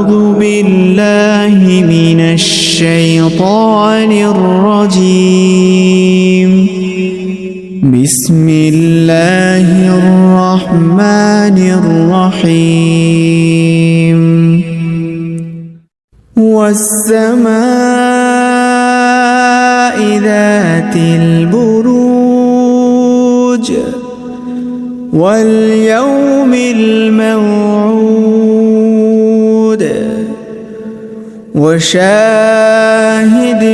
أعوذ بالله من الشيطان الرجيم. بسم الله الرحمن الرحيم. والسماء ذات البروج واليوم الموعود وشاهد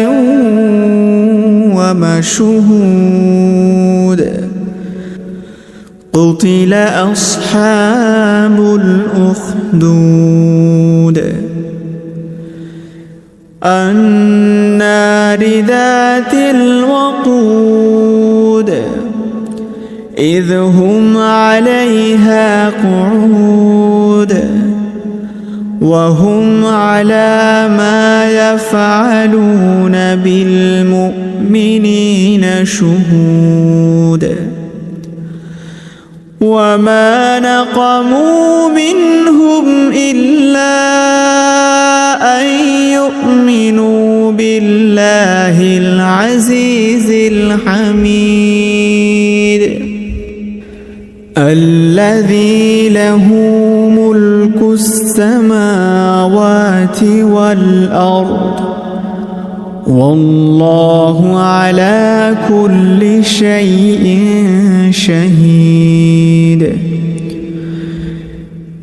ومشهود. قتل أصحاب الأخدود النار ذات الوقود إذ هم عليها قعود وهم على ما يفعلون بالمؤمنين شهود. وما نقموا منهم إلا أن يؤمنوا بالله العزيز الحميد الذي له ملك السماوات والأرض والله على كل شيء شهيد.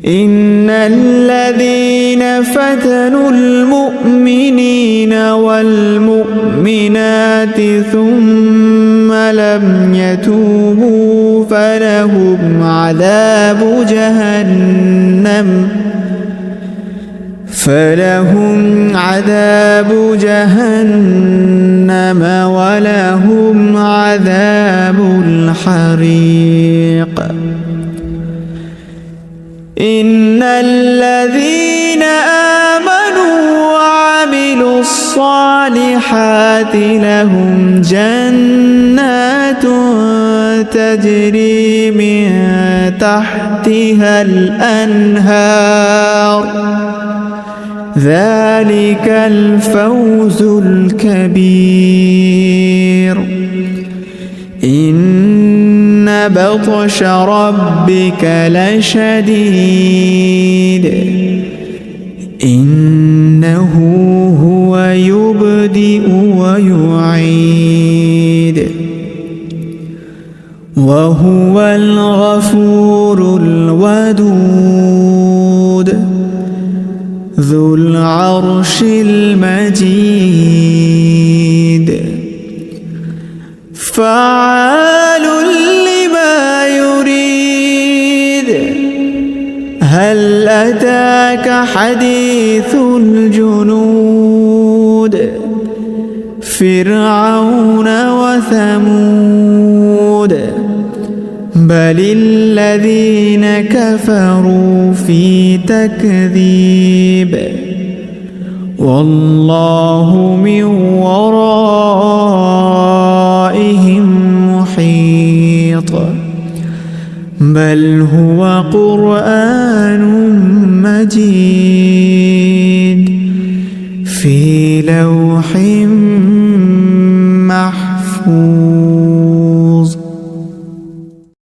إن الذين فتنوا المؤمنين والمؤمنات ثم لم يتوبوا فلهم عذاب جهنم ولهم عذاب الحريق. إن الذين آمنوا وعملوا الصالحات لهم جنات تجري من تحتها الأنهار ذلك الفوز الكبير. إن بطش ربك لشديد إنه هو يبدئ ويعيد وهو الغفور الودود ذو العرش المجيد فعال لما يريد. هل أتاك حديث الجنود فرعون وثمود بل الذين كفروا في تكذيب والله من ورائهم محيط. بل هو قرآن مجيد في لوح محفوظ.